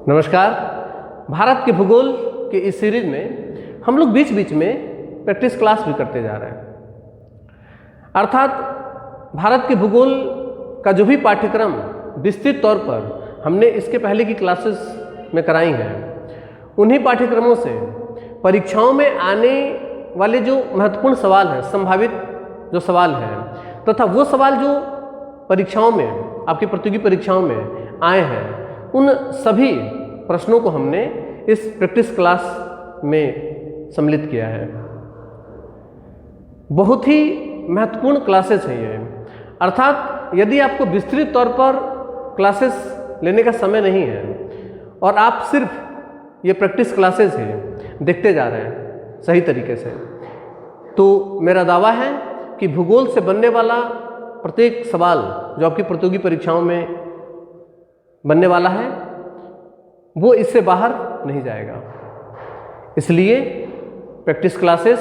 नमस्कार। भारत के भूगोल के इस सीरीज में हम लोग बीच बीच में प्रैक्टिस क्लास भी करते जा रहे हैं। अर्थात भारत के भूगोल का जो भी पाठ्यक्रम विस्तृत तौर पर हमने इसके पहले की क्लासेस में कराई हैं, उन्हीं पाठ्यक्रमों से परीक्षाओं में आने वाले जो महत्वपूर्ण सवाल हैं, संभावित जो सवाल हैं, तथा वो सवाल जो परीक्षाओं में, आपकी प्रतियोगी परीक्षाओं में आए हैं, उन सभी प्रश्नों को हमने इस प्रैक्टिस क्लास में सम्मिलित किया है। बहुत ही महत्वपूर्ण क्लासेस हैं ये। अर्थात यदि आपको विस्तृत तौर पर क्लासेस लेने का समय नहीं है और आप सिर्फ ये प्रैक्टिस क्लासेस हैं देखते जा रहे हैं सही तरीके से, तो मेरा दावा है कि भूगोल से बनने वाला प्रत्येक सवाल जो आपकी प्रतियोगी परीक्षाओं में बनने वाला है, वो इससे बाहर नहीं जाएगा। इसलिए प्रैक्टिस क्लासेस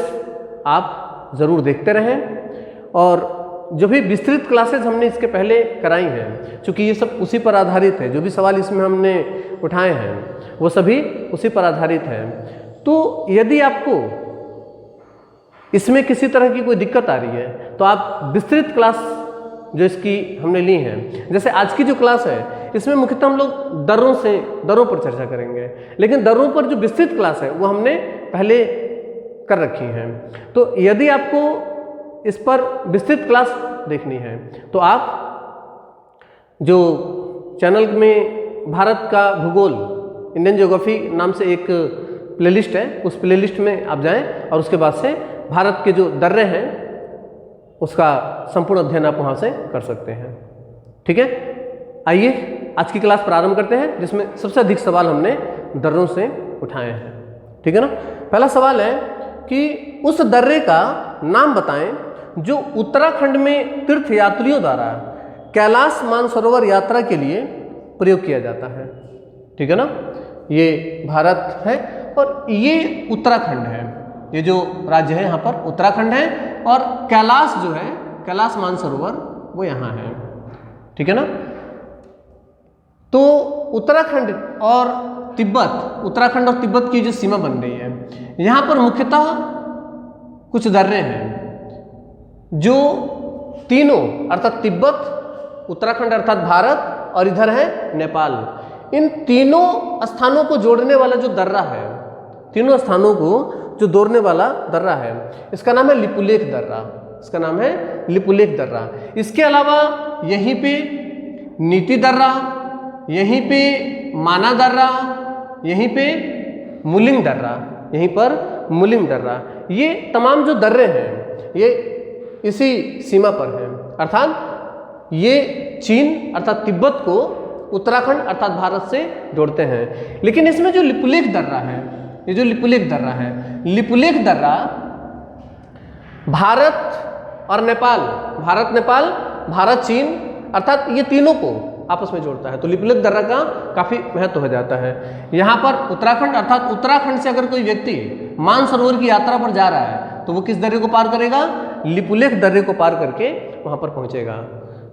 आप ज़रूर देखते रहें। और जो भी विस्तृत क्लासेस हमने इसके पहले कराई हैं, चूँकि ये सब उसी पर आधारित है, जो भी सवाल इसमें हमने उठाए हैं वो सभी उसी पर आधारित है। तो यदि आपको इसमें किसी तरह की कोई दिक्कत आ रही है तो आप विस्तृत क्लास जो इसकी हमने ली है, जैसे आज की जो क्लास है, इसमें मुख्यतः हम लोग दरों पर चर्चा करेंगे, लेकिन दरों पर जो विस्तृत क्लास है वो हमने पहले कर रखी है। तो यदि आपको इस पर विस्तृत क्लास देखनी है तो आप जो चैनल में भारत का भूगोल, इंडियन ज्योग्राफी नाम से एक प्लेलिस्ट है, उस प्लेलिस्ट में आप जाएं और उसके बाद से भारत के जो दर्रे हैं उसका संपूर्ण अध्ययन आप वहाँ से कर सकते हैं। ठीक है, आइए आज की क्लास प्रारंभ करते हैं, जिसमें सबसे अधिक सवाल हमने दर्रों से उठाए हैं। ठीक है ना। पहला सवाल है कि उस दर्रे का नाम बताएं जो उत्तराखंड में तीर्थ यात्रियों द्वारा कैलाश मानसरोवर यात्रा के लिए प्रयोग किया जाता है। ठीक है ना। ये भारत है और ये उत्तराखंड है। ये जो राज्य है यहाँ पर उत्तराखंड है और कैलाश जो है, कैलाश मानसरोवर, वो यहाँ है। ठीक है ना। तो उत्तराखंड और तिब्बत, उत्तराखंड और तिब्बत की जो सीमा बन रही है, यहाँ पर मुख्यतः कुछ दर्रे हैं जो तीनों, अर्थात तिब्बत, उत्तराखंड अर्थात भारत और इधर है नेपाल, इन तीनों स्थानों को जोड़ने वाला जो दर्रा है, तीनों स्थानों को जो जोड़ने वाला दर्रा है, इसका नाम है लिपुलेख दर्रा। इसका नाम है लिपुलेख दर्रा। इसके अलावा यहीं पे नीति दर्रा, यहीं पे माना दर्रा, यहीं पे मुलिंग दर्रा, यहीं पर मुलिंग दर्रा, ये तमाम जो दर्रे हैं ये इसी सीमा पर हैं। अर्थात ये चीन अर्थात तिब्बत को उत्तराखंड अर्थात भारत से जोड़ते हैं। लेकिन इसमें जो लिपुलेख दर्रा है, ये जो लिपुलेख दर्रा है, लिपुलेख दर्रा भारत और नेपाल, भारत नेपाल, भारत चीन, अर्थात ये तीनों को आपस में जोड़ता है। तो लिपुलेख दर्रा का काफ़ी महत्व हो जाता है। यहाँ पर उत्तराखंड अर्थात उत्तराखंड से अगर कोई व्यक्ति मानसरोवर की यात्रा पर जा रहा है तो वो किस दर्रे को पार करेगा? लिपुलेख दर्रे को पार करके वहाँ पर पहुँचेगा।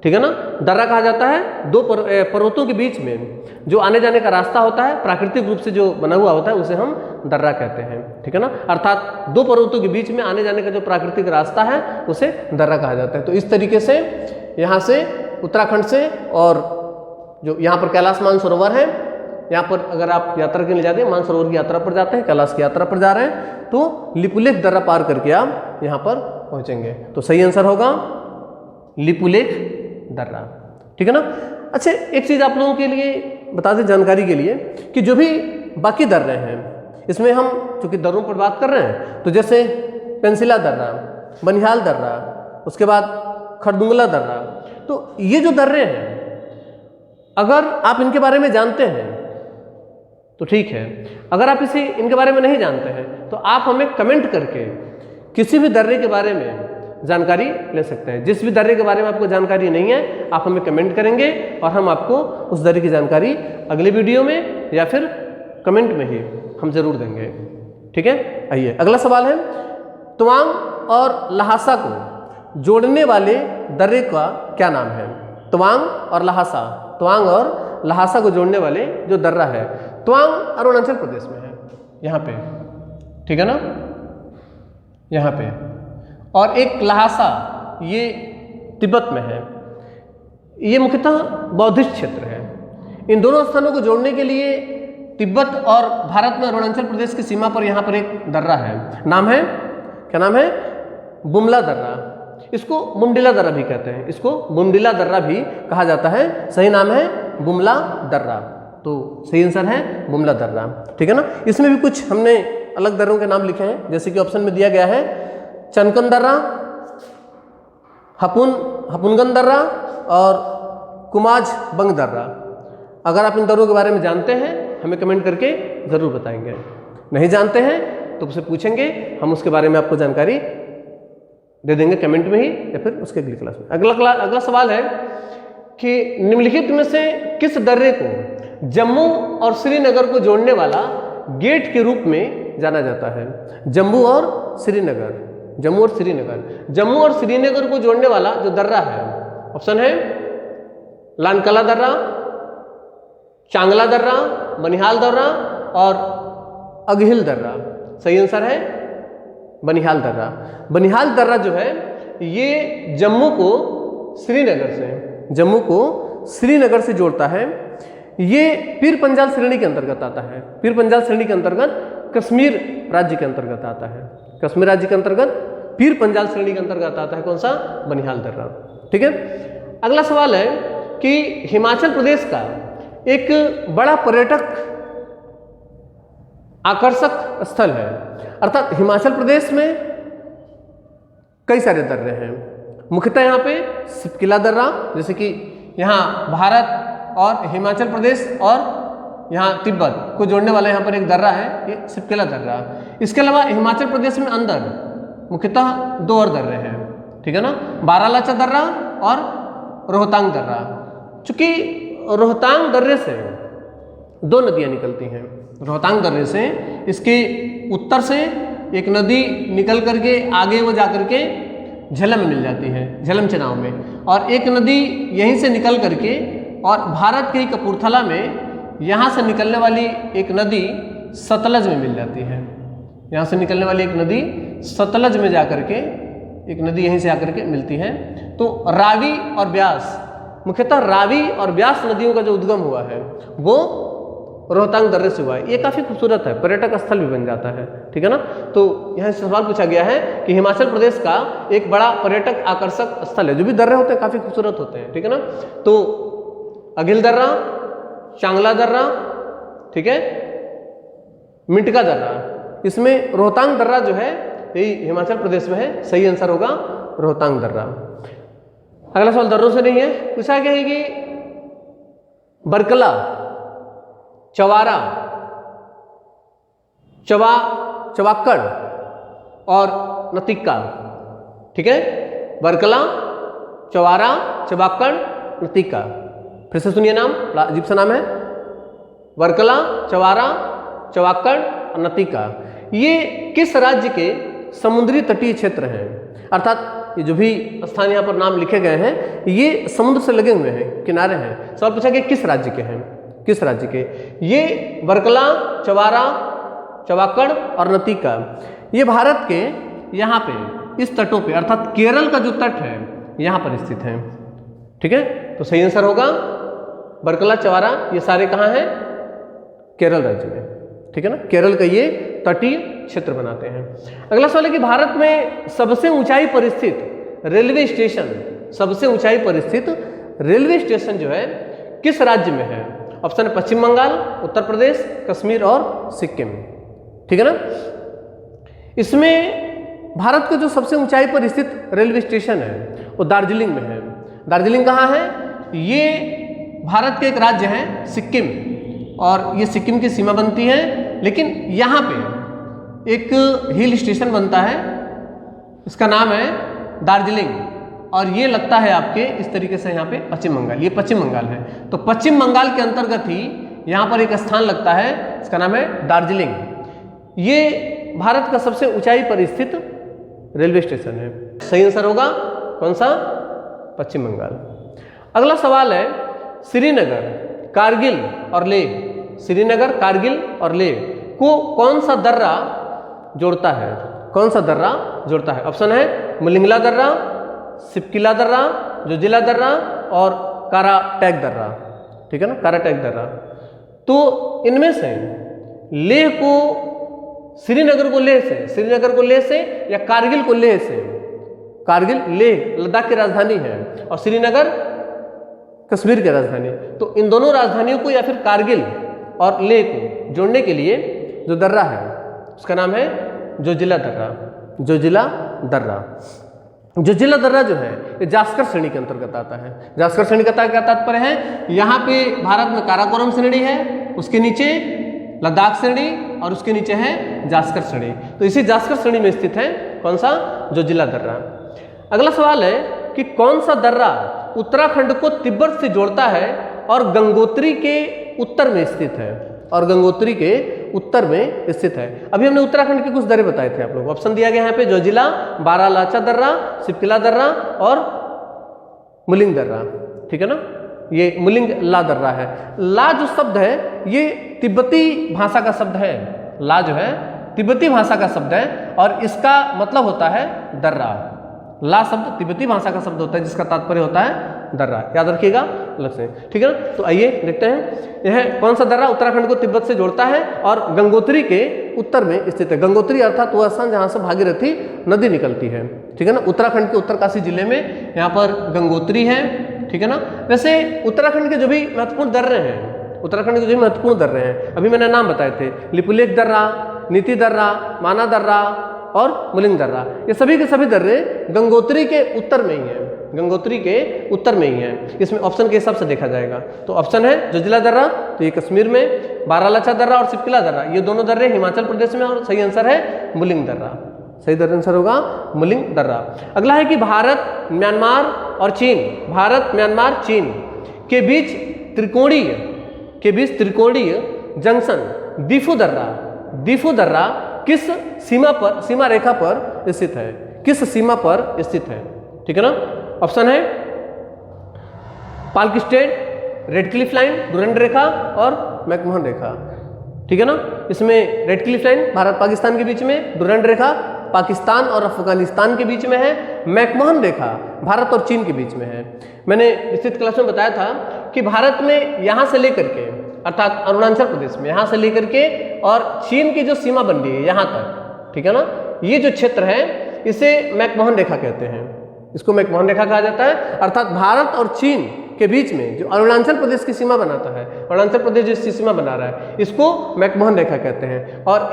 ठीक है ना। दर्रा कहा जाता है दो पर्वतों के बीच में जो आने जाने का रास्ता होता है, प्राकृतिक रूप से जो बना हुआ होता है, उसे हम दर्रा कहते हैं। ठीक है ना। अर्थात दो पर्वतों के बीच में आने जाने का जो प्राकृतिक रास्ता है उसे दर्रा कहा जाता है। तो इस तरीके से यहाँ से उत्तराखंड से, और जो यहाँ पर कैलाश मानसरोवर है, यहाँ पर अगर आप यात्रा के लिए जाते हैं, मानसरोवर की यात्रा पर जाते हैं, कैलाश की यात्रा पर जा रहे हैं, तो लिपुलेख दर्रा पार करके आप यहाँ पर पहुँचेंगे। तो सही आंसर होगा लिपुलेख दर्रा। ठीक है ना। अच्छा, एक चीज़ आप लोगों के लिए बता दें जानकारी के लिए कि जो भी बाकी दर्रे हैं, इसमें हम चूँकि दर्रों पर बात कर रहे हैं, तो जैसे पेंसिला दर्रा, बनिहाल दर्रा, उसके बाद खरदुंगला दर्रा, तो ये जो दर्रे हैं अगर आप इनके बारे में जानते हैं तो ठीक है, अगर आप इनके बारे में नहीं जानते हैं तो आप हमें कमेंट करके किसी भी दर्रे के बारे में जानकारी ले सकते हैं। जिस भी दर्रे के बारे में आपको जानकारी नहीं है, आप हमें कमेंट करेंगे और हम आपको उस दर्रे की जानकारी अगले वीडियो में या फिर कमेंट में ही हम जरूर देंगे। ठीक है। आइए अगला सवाल है, तवांग और लहासा को जोड़ने वाले दर्रे का क्या नाम है? तवांग और लहासा, तवांग और लहासा को जोड़ने वाले जो दर्रा है, तवांग अरुणाचल प्रदेश में है, यहाँ पे, ठीक है ना, यहाँ पे, और एक लहासा ये तिब्बत में है। ये मुख्यतः बौद्धिस्ट क्षेत्र है। इन दोनों स्थानों को जोड़ने के लिए तिब्बत और भारत में अरुणाचल प्रदेश की सीमा पर यहाँ पर एक दर्रा है, नाम है, क्या नाम है, बुमला दर्रा। इसको बुमडिला दर्रा भी कहते हैं, इसको बुमडिला दर्रा भी कहा जाता है। सही नाम है बुमला दर्रा, तो सही आंसर है बुमला दर्रा, ठीक है ना। इसमें भी कुछ हमने अलग दर्रों के नाम लिखे हैं, जैसे कि ऑप्शन में दिया गया है चनकन दर्रा, हपुनगन दर्रा और कुमाज बंग दर्रा। अगर आप इन दर्रों के बारे में जानते हैं हमें कमेंट करके ज़रूर बताएंगे, नहीं जानते हैं तो उससे पूछेंगे, हम उसके बारे में आपको जानकारी दे देंगे कमेंट में ही या फिर उसके अगली क्लास में। अगला सवाल है कि निम्नलिखित में से किस दर्रे को जम्मू और श्रीनगर को जोड़ने वाला गेट के रूप में जाना जाता है? जम्मू और श्रीनगर, जम्मू और श्रीनगर, जम्मू और श्रीनगर को जोड़ने वाला जो दर्रा है, ऑप्शन है लानकला दर्रा, चांगला दर्रा, बनिहाल दर्रा और अगहिल दर्रा। सही आंसर है बनिहाल दर्रा। बनिहाल दर्रा जो है ये जम्मू को श्रीनगर से जोड़ता है। ये पीर पंजाल श्रेणी के अंतर्गत आता है। पीर पंजाल श्रेणी के अंतर्गत कश्मीर राज्य के अंतर्गत आता है। कश्मीर राज्य के अंतर्गत पीर पंजाल श्रेणी के अंतर्गत आता है कौन सा? बनिहाल दर्रा, ठीक है। अगला सवाल है कि हिमाचल प्रदेश का एक बड़ा पर्यटक आकर्षक स्थल है, अर्थात हिमाचल प्रदेश में कई सारे दर्रे हैं। मुख्यतः यहाँ पे सिपकिला दर्रा, जैसे कि यहाँ भारत और हिमाचल प्रदेश और यहाँ तिब्बत को जोड़ने वाला यहाँ पर एक दर्रा है, ये सिपकिला दर्रा। इसके अलावा हिमाचल प्रदेश में अंदर मुख्यतः दो और दर्रे हैं, ठीक है ना, बारालाचा दर्रा और रोहतांग दर्रा। चूंकि रोहतांग दर्रे से दो नदियाँ निकलती हैं। रोहतांग दर्रे से इसके उत्तर से एक नदी निकल करके आगे वो जा करके झेलम में मिल जाती है, झेलम चेनाव में, और एक नदी यहीं से निकल करके और भारत के ही कपूरथला में यहाँ से निकलने वाली एक नदी सतलज में मिल जाती है। यहाँ से निकलने वाली एक नदी सतलज में जाकर के एक नदी यहीं से आकर के मिलती है। तो रावी और ब्यास, मुख्यतः रावी और ब्यास नदियों का जो उद्गम हुआ है वो रोहतांग दर्रे से हुआ है। ये काफ़ी खूबसूरत है, पर्यटक स्थल भी बन जाता है, ठीक है ना। तो यहाँ से सवाल पूछा गया है कि हिमाचल प्रदेश का एक बड़ा पर्यटक आकर्षक स्थल है। जो भी दर्रे होते हैं काफ़ी खूबसूरत होते हैं, ठीक है ना। तो अगिल दर्रा, चांगला दर्रा, ठीक है, मिंटका दर्रा, इसमें रोहतांग दर्रा जो है यही हिमाचल प्रदेश में है। सही आंसर होगा रोहतांग दर्रा। अगला सवाल दर्रों से नहीं है, पूछा गया है कि बरकला, चवारा, चवाक्कड़ और नतिक्का, ठीक है, बरकला, चवारा, चवाक्कड़, नतिक्का। फिर से सुनिए नाम, अजीब सा नाम है, बरकला, चवारा, चवाक्कड़ और नतिक्का। ये किस राज्य के समुद्री तटीय क्षेत्र हैं? अर्थात ये जो भी स्थान यहाँ पर नाम लिखे गए हैं ये समुद्र से लगे हुए हैं, किनारे हैं। सवाल पूछा गया किस राज्य के हैं, किस राज्य के? ये बरकला, चवारा, चवाक्कड़ और नतिक्का ये भारत के यहाँ पे इस तटों पे, अर्थात केरल का जो तट है यहाँ पर स्थित हैं, ठीक है। तो सही आंसर होगा बरकला, चवारा, ये सारे कहाँ हैं? केरल राज्य में, ठीक है ना। केरल का ये तटीय क्षेत्र बनाते हैं। अगला सवाल है कि भारत में सबसे ऊंचाई पर स्थित रेलवे स्टेशन, सबसे ऊंचाई पर स्थित रेलवे स्टेशन जो है किस राज्य में है? ऑप्शन है पश्चिम बंगाल, उत्तर प्रदेश, कश्मीर और सिक्किम, ठीक है ना। इसमें भारत का जो सबसे ऊंचाई पर स्थित रेलवे स्टेशन है वो दार्जिलिंग में है। दार्जिलिंग कहाँ है? ये भारत के एक राज्य है सिक्किम, और ये सिक्किम की सीमा बनती है। लेकिन यहाँ पे एक हिल स्टेशन बनता है, इसका नाम है दार्जिलिंग, और ये लगता है आपके इस तरीके से यहाँ पे पश्चिम बंगाल, ये पश्चिम बंगाल है। तो पश्चिम बंगाल के अंतर्गत ही यहाँ पर एक स्थान लगता है, इसका नाम है दार्जिलिंग। ये भारत का सबसे ऊंचाई पर स्थित रेलवे स्टेशन है। सही आंसर होगा कौन सा? पश्चिम बंगाल। अगला सवाल है श्रीनगर कारगिल और लेह, श्रीनगर, कारगिल और लेह को कौन सा दर्रा जोड़ता है? कौन सा दर्रा जोड़ता है? ऑप्शन है मुलिंगला दर्रा, सिपकिला दर्रा, जोजिला दर्रा और काराटैक दर्रा। ठीक है ना, काराटैक दर्रा। तो इनमें से लेह को श्रीनगर को लेह से, श्रीनगर को लेह से या कारगिल को लेह से? कारगिल लेह लद्दाख की राजधानी है और श्रीनगर कश्मीर की राजधानी। तो इन दोनों राजधानियों को या फिर कारगिल और लेह को जोड़ने के लिए जो दर्रा है उसका नाम है जोजिला दर्रा। जोजिला दर्रा, जोजिला दर्रा जो है ये जास्कर श्रेणी के अंतर्गत आता है। जास्कर श्रेणी का तात्पर्य है यहाँ पे भारत में काराकोरम श्रेणी है, उसके नीचे लद्दाख श्रेणी और उसके नीचे है जास्कर श्रेणी। तो इसी जास्कर श्रेणी में स्थित है कौन सा? जोजिला दर्रा। अगला सवाल है कि कौन सा दर्रा उत्तराखंड को तिब्बत से जोड़ता है और गंगोत्री के उत्तर में स्थित है? और गंगोत्री के उत्तर में स्थित है। अभी हमने उत्तराखंड के कुछ दर्रे बताए थे आप लोग। ऑप्शन दिया गया यहाँ पे जोजिला, बारालाचा दर्रा, सिपकिला दर्रा और मुलिंग दर्रा। ठीक है ना, ये मुलिंग ला दर्रा है। ला जो शब्द है ये तिब्बती भाषा का शब्द है। ला जो है तिब्बती भाषा का शब्द है और इसका मतलब होता है दर्रा। ला शब्द तिब्बती भाषा का शब्द होता है जिसका तात्पर्य होता है दर्रा। याद रखिएगा अलग से। ठीक है ना, तो आइए देखते हैं यह कौन सा दर्रा उत्तराखंड को तिब्बत से जोड़ता है और गंगोत्री के उत्तर में स्थित है। गंगोत्री अर्थात वह स्थान जहाँ से भागीरथी नदी निकलती है। ठीक है ना, उत्तराखंड के उत्तरकाशी जिले में यहाँ पर गंगोत्री है। ठीक है ना, वैसे उत्तराखंड के जो भी महत्वपूर्ण दर्रे हैं, उत्तराखंड के जो भी महत्वपूर्ण दर्रे हैं अभी मैंने नाम बताए थे, लिपुलेख दर्रा, नीति दर्रा, माना दर्रा और मुलिंग दर्रा, ये सभी के सभी दर्रे गंगोत्री के उत्तर में ही है। गंगोत्री के उत्तर में ही है। इसमें ऑप्शन के हिसाब से देखा जाएगा तो ऑप्शन है जोजिला दर्रा, तो ये कश्मीर में, बारालाचा दर्रा और सिपकिला दर्रा ये दोनों दर्रे हिमाचल प्रदेश में और सही आंसर है मुलिंग दर्रा। सही आंसर होगा मुलिंग दर्रा। अगला है कि भारत, म्यांमार और चीन, भारत, म्यांमार, चीन के बीच त्रिकोणीय जंक्शन दीफू दर्रा किस सीमा रेखा पर स्थित है? किस सीमा पर स्थित है? ठीक है ना, ऑप्शन है पाल्किस्टेड, रेड क्लिफ लाइन, डुरंड रेखा और मैकमोहन रेखा। ठीक है ना, इसमें red Cliff line Bharat Pakistan के बीच में, डुरंड रेखा पाकिस्तान और अफगानिस्तान के बीच में है, मैकमोहन रेखा भारत और चीन के बीच में है। मैंने विस्तृत क्लास में बताया था कि भारत में यहाँ से लेकर के अर्थात अरुणाचल प्रदेश में यहाँ से लेकर के और चीन की जो सीमा बन रही है यहाँ तक, ठीक है ना, ये जो क्षेत्र है इसे मैकमोहन रेखा कहते हैं। इसको मैकमोहन रेखा कहा जाता है। अर्थात भारत और चीन के बीच में जो अरुणाचल प्रदेश की सीमा बनाता है, अरुणाचल प्रदेश जिसकी सीमा बना रहा है इसको मैकमोहन रेखा कहते हैं। और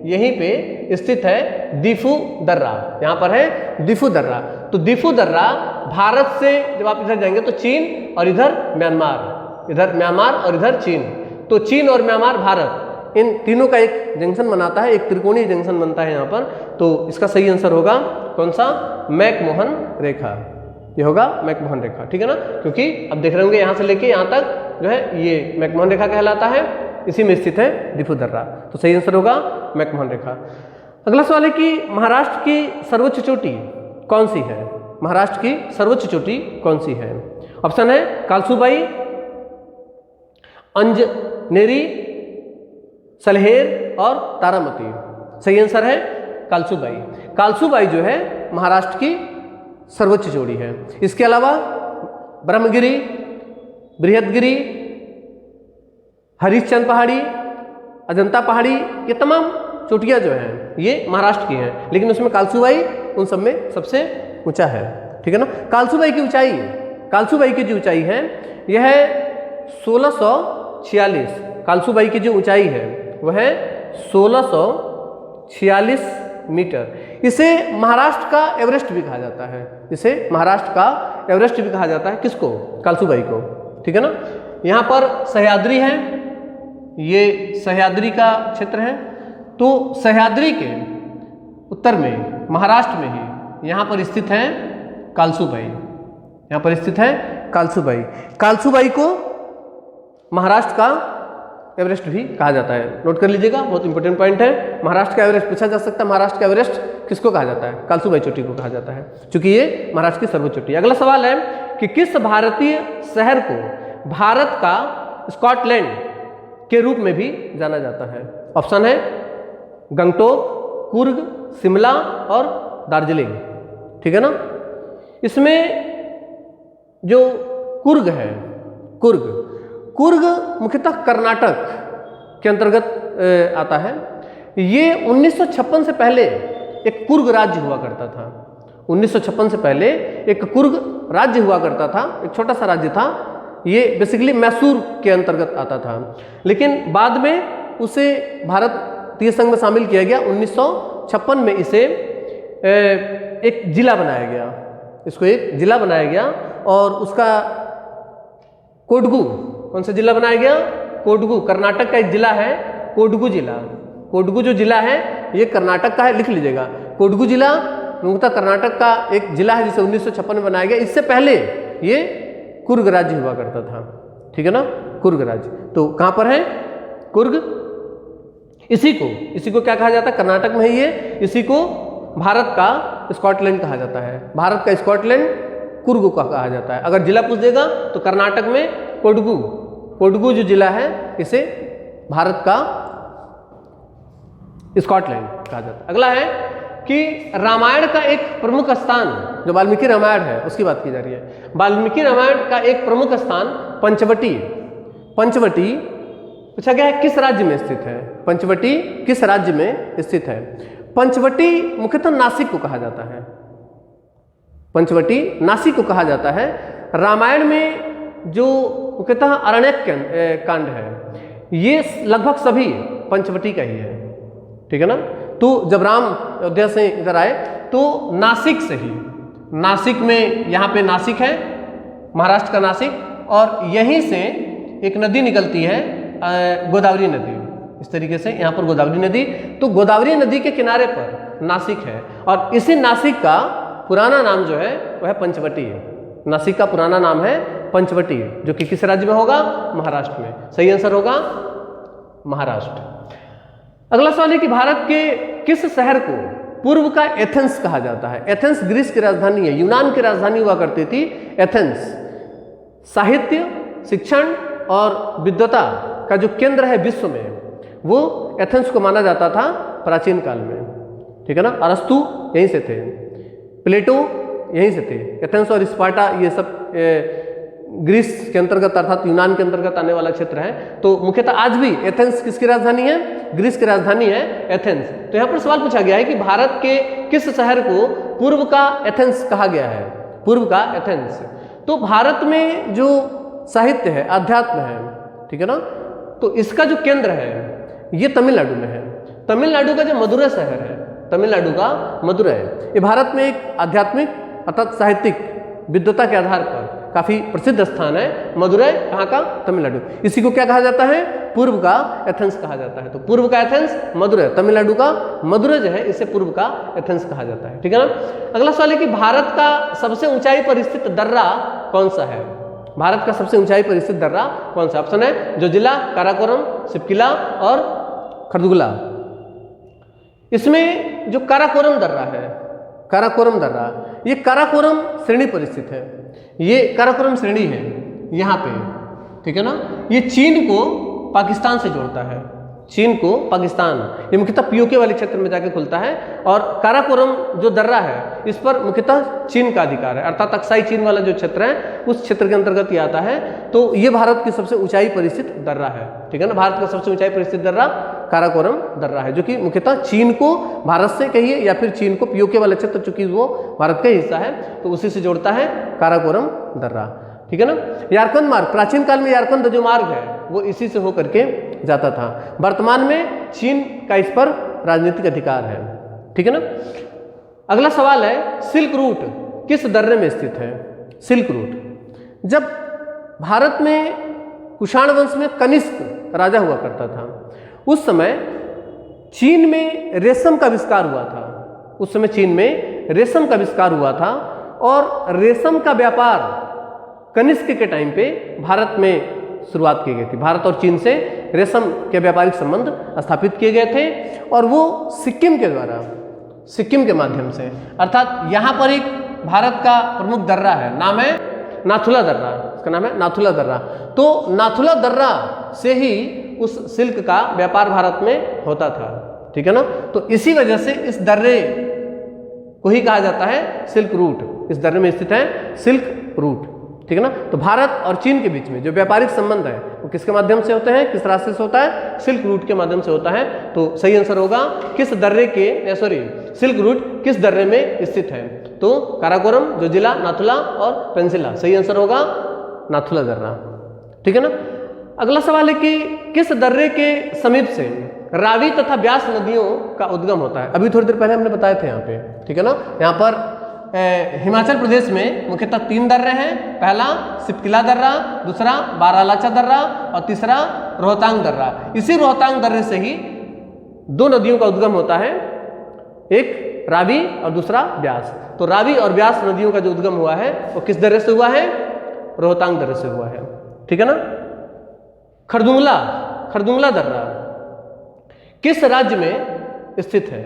यहीं पे स्थित है दीफू दर्रा। यहाँ पर है दीफू दर्रा। तो दीफू दर्रा भारत से जब आप इधर जाएंगे तो चीन और इधर म्यांमार और इधर चीन, तो चीन और म्यांमार भारत इन तीनों का एक जंक्शन बनाता है, एक त्रिकोणीय जंक्शन बनता है यहाँ पर। तो इसका सही आंसर होगा कौन सा? मैकमोहन रेखा। ये होगा मैकमोहन रेखा। ठीक है ना, क्योंकि अब देख रहे होंगे यहाँ से लेके यहाँ तक जो है ये मैकमोहन रेखा कहलाता है, इसी में स्थित है दीफू दर्रा। तो सही आंसर होगा मैकमोहन रेखा। अगला सवाल है कि महाराष्ट्र की सर्वोच्च चोटी कौन सी है? महाराष्ट्र की सर्वोच्च चोटी कौन सी है? ऑप्शन है कालसूबाई, अंजनेरी, सलहेर और तारामती। सही आंसर है कालसूबाई। कालसूबाई जो है महाराष्ट्र की सर्वोच्च चोटी है। इसके अलावा ब्रह्मगिरी, बृहदगिरी, हरिश्चंद्र पहाड़ी, अजंता पहाड़ी, ये तमाम चोटियां जो हैं ये महाराष्ट्र की हैं, लेकिन उसमें कालसूबाई उन सब में सबसे ऊंचा है। ठीक है ना, कालसूबाई की जो ऊंचाई है यह है 1646। कालसूबाई की जो ऊंचाई है वह है 1646 मीटर। इसे महाराष्ट्र का एवरेस्ट भी कहा जाता है। इसे महाराष्ट्र का एवरेस्ट भी कहा जाता है। किसको? कालसूबाई को। ठीक है ना, यहाँ पर सह्याद्री है, ये सह्याद्री का क्षेत्र है। तो सह्याद्री के उत्तर में महाराष्ट्र में ही यहाँ पर स्थित है कालसूबाई। यहाँ पर स्थित है कालसूबाई। कालसूबाई को महाराष्ट्र का एवरेस्ट भी कहा जाता है। नोट कर लीजिएगा, बहुत इंपॉर्टेंट पॉइंट है। महाराष्ट्र का एवरेस्ट पूछा जा सकता है। महाराष्ट्र का एवरेस्ट किसको कहा जाता है? कालसूबाई चोटी को कहा जाता है, क्योंकि ये महाराष्ट्र की सर्वोच्च चोटी है। अगला सवाल है कि किस भारतीय शहर को भारत का स्कॉटलैंड के रूप में भी जाना जाता है। ऑप्शन है गंगटोक, कुर्ग, शिमला और दार्जिलिंग। ठीक है ना। इसमें जो कुर्ग है, कुर्ग मुख्यतः कर्नाटक के अंतर्गत आता है। ये 1956 से पहले एक कुर्ग राज्य हुआ करता था। 1956 से पहले एक कुर्ग राज्य हुआ करता था, एक छोटा सा राज्य था। ये बेसिकली मैसूर के अंतर्गत आता था, लेकिन बाद में उसे भारतीय संघ में शामिल किया गया। 1956 में इसे एक जिला बनाया गया, इसको एक जिला बनाया गया और उसका कोडगु, कौन सा जिला बनाया गया? कोडगु, कर्नाटक का एक जिला है कोडगु जिला। कोडगु जो जिला है ये कर्नाटक का है, लिख लीजिएगा। कोडगु जिला मुख्यतः कर्नाटक का एक जिला है जिसे 1956 में बनाया गया। इससे पहले ये कुर्ग राज्य हुआ करता था। ठीक है ना, कुर्ग राज्य। तो कहाँ पर है कुर्ग? इसी को क्या कहा जाता है? कर्नाटक में है ये। इसी को भारत का स्कॉटलैंड कहा जाता है। भारत का स्कॉटलैंड कुर्ग को कहा जाता है। अगर जिला पूछ देगा तो कर्नाटक में कोडगु जो जिला है इसे भारत का स्कॉटलैंड कहा जाता है। अगला है कि रामायण का एक प्रमुख स्थान, जो वाल्मीकि रामायण है उसकी बात की जा रही है। वाल्मीकि रामायण का एक प्रमुख स्थान पंचवटी पूछा गया है किस राज्य में स्थित है? पंचवटी किस राज्य में स्थित है? पंचवटी मुख्यतः नासिक को कहा जाता है। पंचवटी नासिक को कहा जाता है। रामायण में जो मुख्यतः अरण्यक कांड है ये लगभग सभी पंचवटी का ही है। ठीक है ना। तो जब राम अयोध्या से इधर आए तो नासिक से ही, नासिक में यहाँ पे नासिक है, महाराष्ट्र का नासिक, और यहीं से एक नदी निकलती है गोदावरी नदी। इस तरीके से यहाँ पर गोदावरी नदी, तो गोदावरी नदी के किनारे पर नासिक है और इसी नासिक का पुराना नाम जो है वह है पंचवटी है। नासिक का पुराना नाम है पंचवटी, जो कि किस राज्य में होगा? महाराष्ट्र में। सही आंसर होगा महाराष्ट्र। अगला सवाल है कि भारत के किस शहर को पूर्व का एथेंस कहा जाता है? एथेंस ग्रीस की राजधानी है, यूनान की राजधानी हुआ करती थी एथेंस। साहित्य, शिक्षण और विद्वता का जो केंद्र है विश्व में, वो एथेंस को माना जाता था प्राचीन काल में। ठीक है ना। अरस्तु यहीं से थे, प्लेटो यहीं से थे। एथेंस और स्पार्टा ये सब ग्रीस के अंतर्गत अर्थात यूनान के अंतर्गत आने वाला क्षेत्र है। तो मुख्यतः आज भी एथेंस किसकी राजधानी है? ग्रीस की राजधानी है एथेंस। तो यहाँ पर सवाल पूछा गया है कि भारत के किस शहर को पूर्व का एथेंस कहा गया है? पूर्व का एथेंस। तो भारत में जो साहित्य है, अध्यात्म है, ठीक है ना, तो इसका जो केंद्र है ये तमिलनाडु में है। तमिलनाडु का जो मदुरै शहर है, तमिलनाडु का मदुरै, ये भारत में एक आध्यात्मिक अर्थात साहित्यिक विद्वता के आधार पर काफी प्रसिद्ध स्थान है। मदुरै कहाँ का? तमिलनाडु। इसी को क्या कहा जाता है? पूर्व का एथेंस कहा जाता है। तो पूर्व का एथेंस मदुरै, तमिलनाडु का मदुरै जो है इसे पूर्व का एथेंस कहा जाता है। ठीक है ना। अगला सवाल है कि भारत का सबसे ऊंचाई पर स्थित दर्रा कौन सा है? भारत का सबसे ऊंचाई पर स्थित दर्रा कौन सा? ऑप्शन है जोजिला, काराकोरम, शिवकिला और खरदुगला। इसमें जो काराकोरम दर्रा है, काराकोरम दर्रा, ये काराकोरम श्रेणी पर स्थित है। ये काराकोरम श्रेणी है यहाँ पे। ठीक है ना। ये चीन को पाकिस्तान से जोड़ता है, चीन को पाकिस्तान, ये मुख्यतः पीओके वाले क्षेत्र में जाके खुलता है। और काराकोरम जो दर्रा है इस पर मुख्यतः चीन का अधिकार है, अर्थात अक्साई चीन वाला जो क्षेत्र है उस क्षेत्र के अंतर्गत ये आता है। तो ये भारत की सबसे ऊंचाई पर स्थित दर्रा है। ठीक है ना। भारत का सबसे ऊंचाई पर स्थित दर्रा काराकोरम दर्रा है, जो कि मुख्यतः चीन को भारत से कहिए या फिर चीन को पीओके वाला क्षेत्र, चूंकि वो भारत का हिस्सा है तो उसी से जोड़ता है काराकोरम दर्रा। ठीक है ना। यारकंद मार्ग, प्राचीन काल में यारकंद जो मार्ग है वो इसी से होकर के जाता था। वर्तमान में चीन का इस पर राजनीतिक अधिकार है। ठीक है ना। अगला सवाल है सिल्क रूट किस दर्रे में स्थित है? सिल्क रूट, जब भारत में कुषाण वंश में कनिष्क राजा हुआ करता था उस समय चीन में रेशम का आविष्कार हुआ था। उस समय चीन में रेशम का आविष्कार हुआ था और रेशम का व्यापार कनिष्क के टाइम पे भारत में शुरुआत की गई थी। भारत और चीन से रेशम के व्यापारिक संबंध स्थापित किए गए थे और वो सिक्किम के द्वारा, सिक्किम के माध्यम से, अर्थात यहाँ पर एक भारत का प्रमुख दर्रा है, नाम है नाथुला दर्रा। उसका नाम है नाथुला दर्रा। तो नाथुला दर्रा से ही उस सिल्क का व्यापार भारत में होता था, ठीक है ना। तो इसी वजह से इस दर्रे को ही कहा जाता है सिल्क रूट। इस दर्रे में स्थित है सिल्क रूट, ठीक है ना। तो भारत और चीन के बीच में जो व्यापारिक संबंध है वो किसके माध्यम से होते हैं, किस रास्ते से होता है, सिल्क रूट के माध्यम से होता है। तो सही आंसर होगा किस दर्रे के सिल्क रूट किस दर्रे में स्थित है। तो काराकोरम, जोजिला, नाथुला और पेंसिला, सही आंसर होगा नाथुला दर्रा, ठीक है ना। अगला सवाल है कि किस दर्रे के समीप से रावी तथा ब्यास नदियों का उद्गम होता है। अभी थोड़ी देर पहले हमने बताए थे यहाँ पे, ठीक है ना। यहाँ पर हिमाचल प्रदेश में मुख्यतः 3 दर्रे हैं। पहला सिपकिला दर्रा, दूसरा बारालाचा दर्रा और तीसरा रोहतांग दर्रा। इसी रोहतांग दर्रे से ही 2 नदियों का उद्गम होता है, एक रावी और दूसरा ब्यास। तो रावी और ब्यास नदियों का जो उद्गम हुआ है वो किस दर्रे से हुआ है, रोहतांग दर्रे से हुआ है, ठीक है ना। खरदुंगला दर्रा किस राज्य में स्थित है।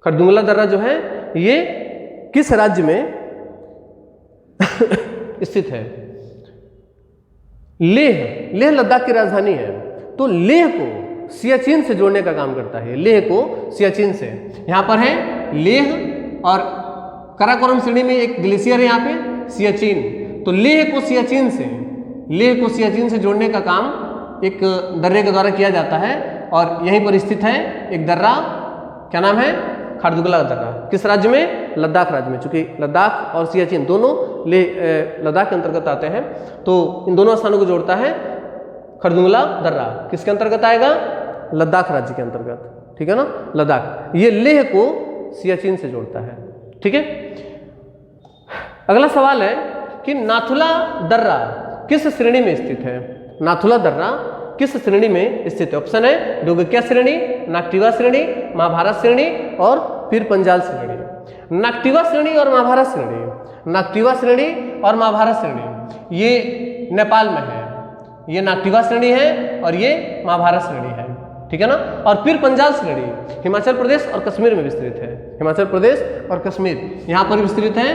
खरदुंगला दर्रा जो है ये किस राज्य में स्थित है। लेह लद्दाख की राजधानी है। तो लेह को सियाचिन से जोड़ने का काम करता है, लेह को सियाचिन से। यहाँ पर है लेह और काराकोरम श्रेणी में एक ग्लेशियर है यहाँ पे सियाचिन। तो लेह को सियाचिन से जोड़ने का काम एक दर्रे के द्वारा किया जाता है और यहीं पर स्थित है एक दर्रा, क्या नाम है, खरदुंगला दर्रा। किस राज्य में, लद्दाख राज्य में। चूंकि लद्दाख और सियाचिन दोनों लद्दाख के अंतर्गत आते हैं तो इन दोनों स्थानों को जोड़ता है खरदुंगला दर्रा। किसके अंतर्गत आएगा, लद्दाख राज्य के अंतर्गत, ठीक है ना, लद्दाख। ये लेह को सियाचिन से जोड़ता है, ठीक है। अगला सवाल है कि नाथुला दर्रा किस श्रेणी में स्थित है। नाथुला दर्रा किस श्रेणी में स्थित है। ऑप्शन है डोगक्या श्रेणी, नाक्टिवा श्रेणी, महाभारत श्रेणी और फिर पंजाल श्रेणी। नाक्टिवा श्रेणी और महाभारत श्रेणी, नाक्टिवा श्रेणी और महाभारत श्रेणी ये नेपाल में है, ये नाक्टिवा श्रेणी है और ये महाभारत श्रेणी है, ठीक है ना। और फिर पंजाल श्रेणी हिमाचल प्रदेश और कश्मीर में विस्तृत है, हिमाचल प्रदेश और कश्मीर यहाँ पर विस्तृत है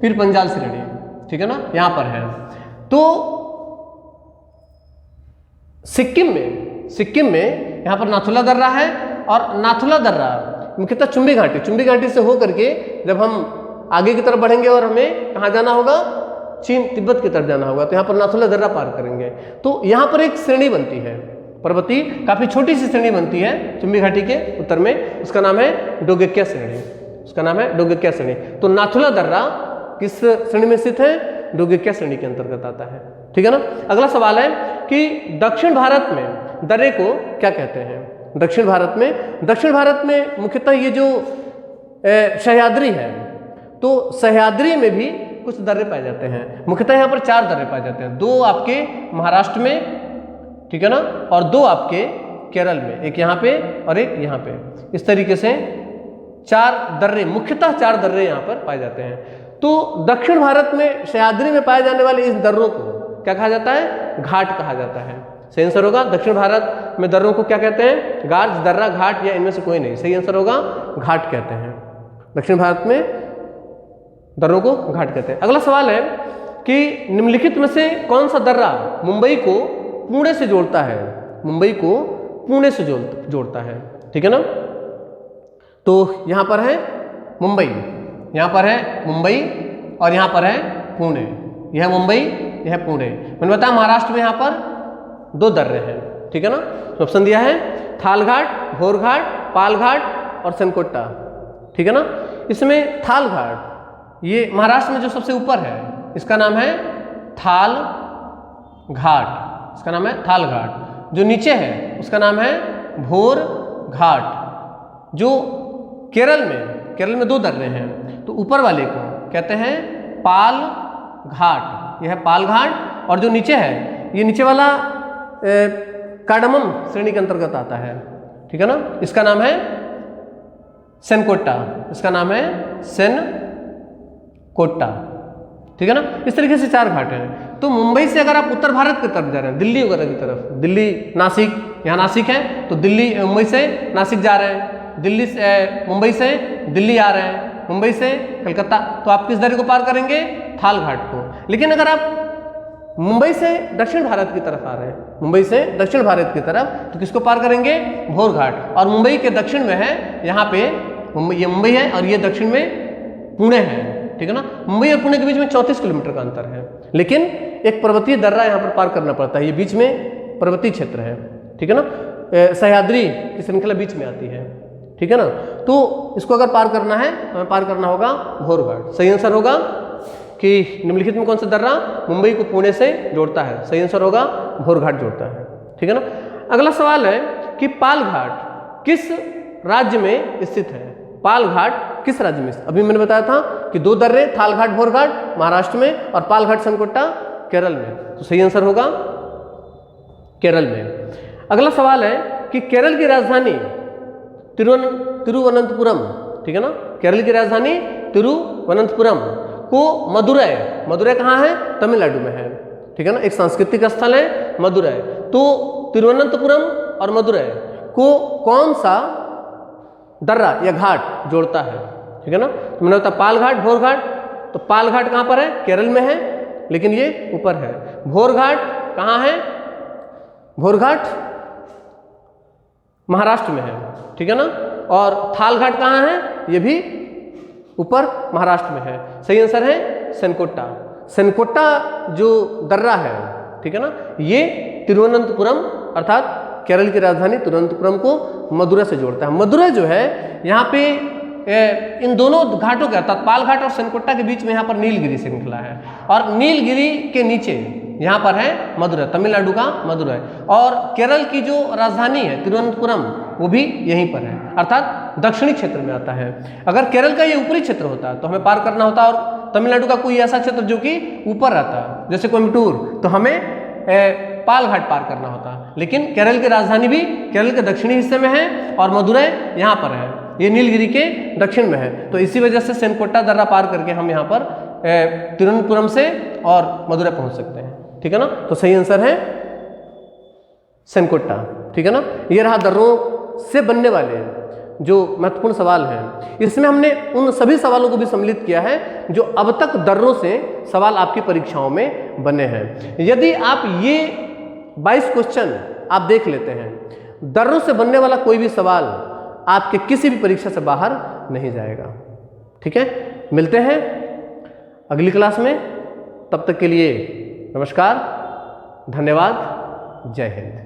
फिर पंजाल श्रेणी, ठीक है ना, यहाँ पर है। तो सिक्किम में यहाँ पर नाथुला दर्रा है और नाथुला दर्रा मुख्यतः चुंबी घाटी से होकर के जब हम आगे की तरफ बढ़ेंगे और हमें कहाँ जाना होगा, चीन तिब्बत की तरफ जाना होगा, तो यहाँ पर नाथुला दर्रा पार करेंगे। तो यहाँ पर एक श्रेणी बनती है पर्वतीय, काफी छोटी सी श्रेणी बनती है चुंबी घाटी के उत्तर में, उसका नाम है डोगक्या श्रेणी, उसका नाम है डोगक्या श्रेणी। तो नाथुला दर्रा किस श्रेणी में स्थित है, डोगक्या श्रेणी के अंतर्गत आता है, ठीक है ना। अगला सवाल है कि दक्षिण भारत में दर्रे को क्या कहते हैं। दक्षिण भारत में मुख्यतः ये जो सह्याद्री है, तो सह्याद्री में भी कुछ दर्रे पाए जाते हैं। मुख्यतः यहाँ पर 4 दर्रे पाए जाते हैं, 2 आपके महाराष्ट्र में, ठीक है ना, और 2 आपके केरल में, एक यहाँ पे और एक यहाँ पे। इस तरीके से 4 दर्रे, मुख्यतः 4 दर्रे यहाँ पर पाए जाते हैं। तो दक्षिण भारत में सह्याद्री में पाए जाने वाले इस दर्रों को क्या कहा जाता है, घाट कहा जाता है। सही आंसर होगा दक्षिण भारत में दर्रों को क्या कहते हैं, गार्ज, दर्रा, घाट या इनमें से कोई नहीं। सही आंसर होगा घाट कहते हैं, दक्षिण भारत में दर्रों को घाट कहते हैं। अगला सवाल है कि निम्नलिखित में से कौन सा दर्रा मुंबई को पुणे से जोड़ता है, मुंबई को पुणे से जोड़ता है, ठीक है ना। तो यहाँ पर है मुंबई, यहाँ पर है मुंबई और यहाँ पर है पुणे, यह मुंबई यह पुणे। मैंने बताया महाराष्ट्र में यहाँ पर 2 दर्रे हैं, ठीक है ना। ऑप्शन दिया है थालघाट, भोरघाट, पालघाट और सनकोट्टा, ठीक है ना। इसमें थालघाट ये महाराष्ट्र में जो सबसे ऊपर है इसका नाम है थाल घाट, इसका नाम है थाल घाट। जो नीचे है उसका नाम है भोर घाट। जो केरल में 2 दर्रे हैं, तो ऊपर वाले को कहते हैं पाल घाट, यह है पाल घाट। और जो नीचे है, ये नीचे वाला कार्डमम श्रेणी के अंतर्गत आता है, ठीक है ना। इसका नाम है सेनकोट्टा, इसका नाम है सेनकोट्टा, ठीक है ना। इस तरीके से 4 घाट हैं। तो मुंबई से अगर आप उत्तर भारत की तरफ जा रहे हैं, दिल्ली वगैरह की तरफ, दिल्ली नासिक, यहाँ नासिक है तो दिल्ली मुंबई से नासिक जा रहे हैं, दिल्ली से मुंबई से दिल्ली आ रहे हैं, मुंबई से कलकत्ता, तो आप किस दर्रे को पार करेंगे, थाल घाट को। लेकिन अगर आप मुंबई से दक्षिण भारत की तरफ आ रहे हैं, मुंबई से दक्षिण भारत की तरफ, तो किसको पार करेंगे? भोर घाट। और मुंबई के दक्षिण में है यहाँ पे ये मुंबई है और ये दक्षिण में पुणे है, ठीक है ना। मुंबई और पुणे के बीच में 34 किलोमीटर का अंतर है, लेकिन एक पर्वतीय दर्रा यहाँ पर पार करना पड़ता है। ये बीच में पर्वतीय क्षेत्र है, ठीक है ना। सह्याद्री की श्रृंखला बीच में आती है, ठीक है ना। तो इसको अगर पार करना है तो हमें पार करना होगा भोर घाट। सही आंसर होगा कि निम्नलिखित में कौन सा दर्रा मुंबई को पुणे से जोड़ता है? सही आंसर होगा भोर घाट जोड़ता है, ठीक है ना। अगला सवाल है कि पाल घाट किस राज्य में स्थित है? पाल घाट किस राज्य में? अभी मैंने बताया था कि दो दर्रे, थाल घाट भोर घाट महाराष्ट्र में और पाल घाट सनकोट्टा केरल में। तो सही आंसर होगा केरल में। अगला सवाल है कि केरल की राजधानी तिरुवनंतपुरम, ठीक है ना। केरल की राजधानी तिरुवनंतपुरम को मदुरै कहाँ है? तमिलनाडु में है, ठीक है ना। एक सांस्कृतिक स्थल है मदुरै। तो तिरुवनंतपुरम और मदुरै को कौन सा दर्रा या घाट जोड़ता है? ठीक है ना। तो मैंने बताया पाल घाट भोर घाट। तो पाल घाट कहाँ पर है? केरल में है, लेकिन ये ऊपर है। भोर घाट कहाँ है? भोर घाट महाराष्ट्र में है, ठीक है ना। और थाल घाट कहाँ है? ये भी ऊपर महाराष्ट्र में है। सही आंसर है सनकोट्टा। सनकोट्टा जो दर्रा है, ठीक है ना, ये तिरुवनंतपुरम अर्थात केरल की राजधानी तिरुवनंतपुरम को मदुरै से जोड़ता है। मदुरै जो है यहाँ पे इन दोनों घाटों के अर्थात पाल घाट और सनकोट्टा के बीच में यहाँ पर नीलगिरी श्रृंखला है, और नीलगिरी के नीचे यहाँ पर है मदुरै, तमिलनाडु का मदुरै। और केरल की जो राजधानी है तिरुवनंतपुरम वो भी यहीं पर है, अर्थात दक्षिणी क्षेत्र में आता है। अगर केरल का ये ऊपरी क्षेत्र होता तो हमें पार करना होता, और तमिलनाडु का कोई ऐसा क्षेत्र जो कि ऊपर रहता जैसे कोयम्बटूर, तो हमें पाल घाट पार करना होता। लेकिन केरल की राजधानी भी केरल के दक्षिणी हिस्से में है और मदुरै यहाँ पर है, ये नीलगिरी के दक्षिण में है। तो इसी वजह से सनकोट्टा दर्रा पार करके हम यहाँ पर तिरुवनंतपुरम से और मदुरै पहुँच सकते हैं, ठीक है ना। तो सही आंसर है सनकोट्टा, ठीक है ना। ये रहा दर्रों से बनने वाले जो महत्वपूर्ण सवाल हैं। इसमें हमने उन सभी सवालों को भी सम्मिलित किया है जो अब तक दर्रों से सवाल आपकी परीक्षाओं में बने हैं। यदि आप ये 22 क्वेश्चन आप देख लेते हैं, दर्रों से बनने वाला कोई भी सवाल आपके किसी भी परीक्षा से बाहर नहीं जाएगा, ठीक है। मिलते हैं अगली क्लास में, तब तक के लिए नमस्कार, धन्यवाद, जय हिंद।